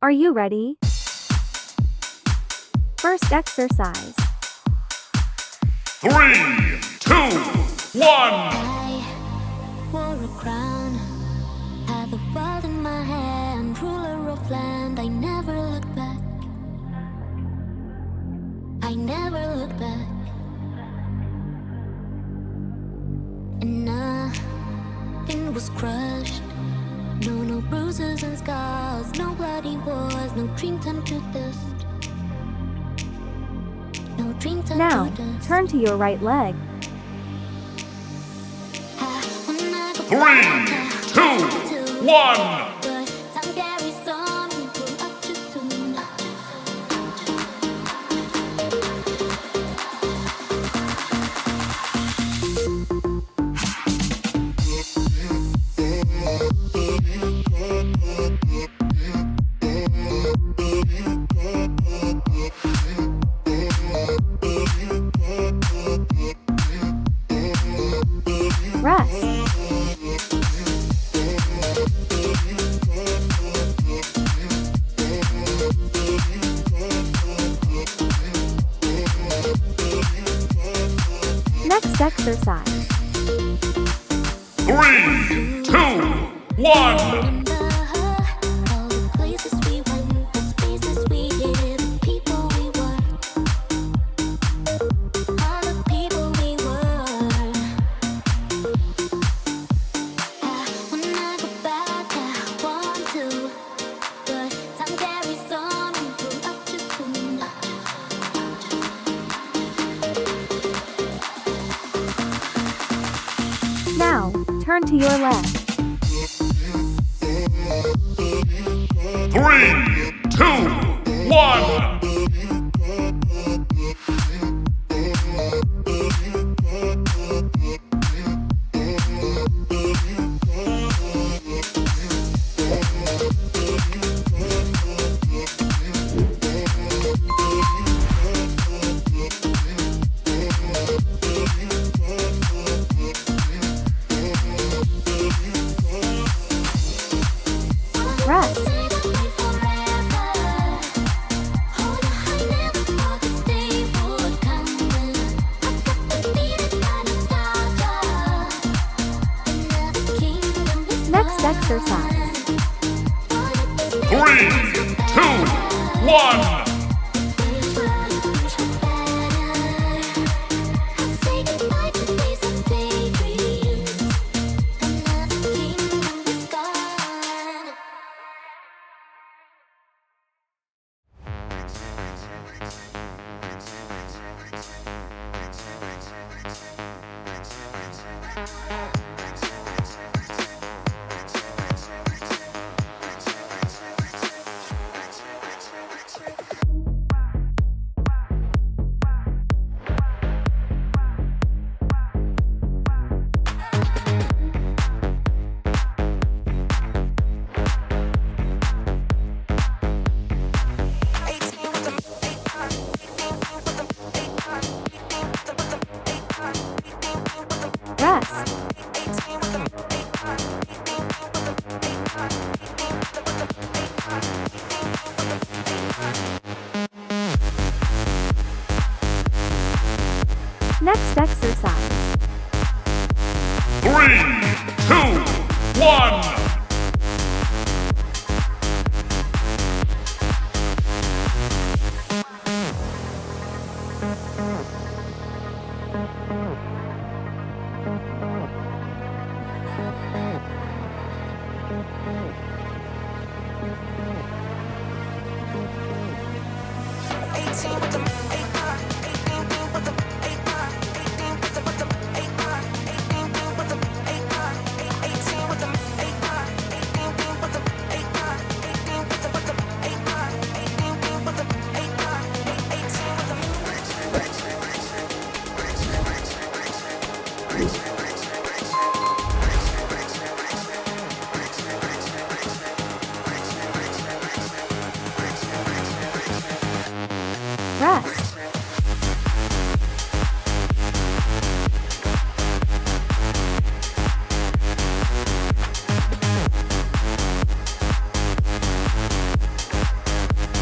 Are you ready? First exercise. 3, 2, 1. I wore a crown, had the world in my hand, ruler of land. I never looked back. I never looked back. And nothing was crushed. No bruises and scars, no bloody wars, no dream turned to dust. No dream turned Now, to dust. turn to your right leg. 3, 2, 1. Rest. Next exercise. 3, 2, 1. Now, turn to your left. 3, 2, 1. Rest. Next exercise. 3, 2, 1. Rest. Next exercise. 3, 2, 1. Rest.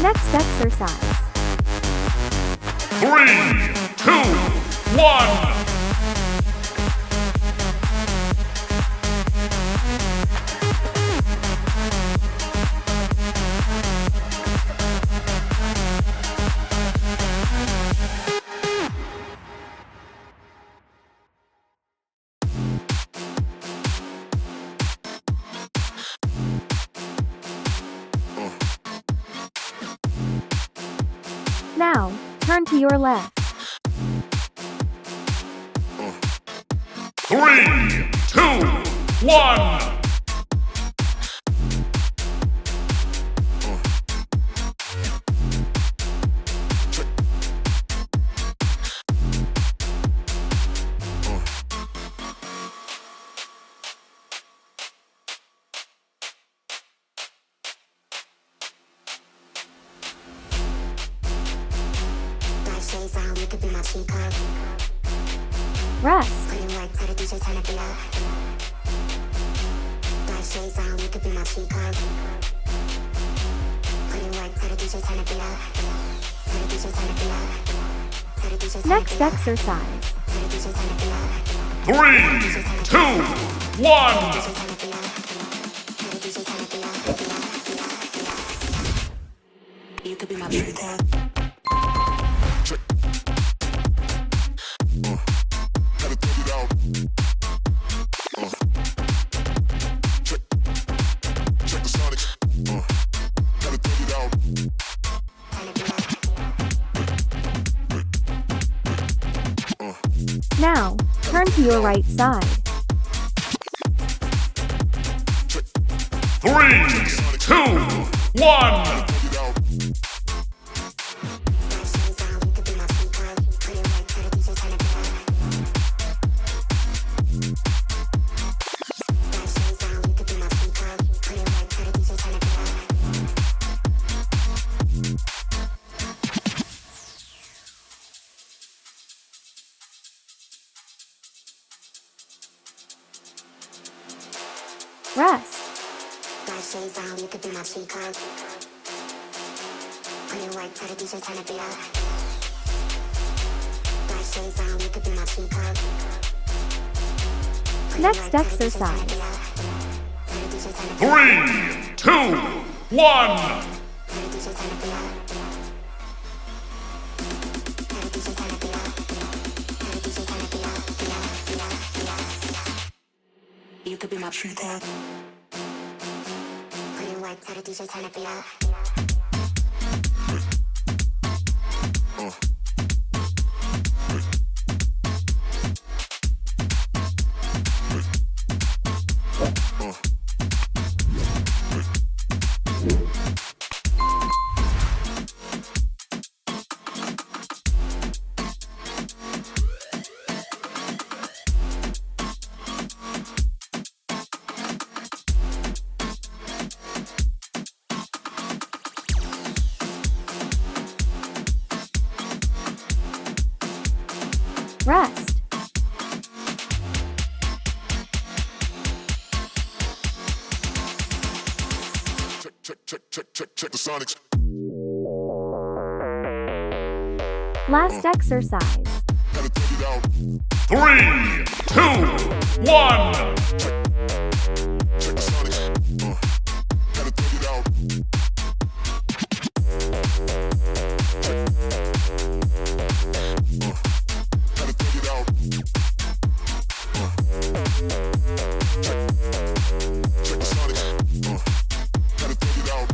Next exercise. 3, 2, 1. Now, turn to your left. 3, 2, 1. Rest. Next exercise. 3, 2, 1. You could be my sweetheart. Now, turn to your right side. 3, 2, 1. Rest. Next exercise. 3, 2, 1. You could be my sweetheart. Rest. Check the sonics. Last exercise. Gotta take it out. 3, 2, 1. Check the sonics. Gotta take it out. Gotta take it out. Check the sonics. Gotta take it out.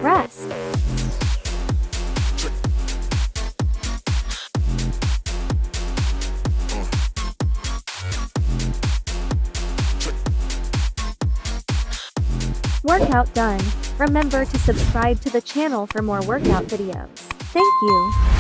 Rest. Workout done. Remember to subscribe to the channel for more workout videos. Thank you.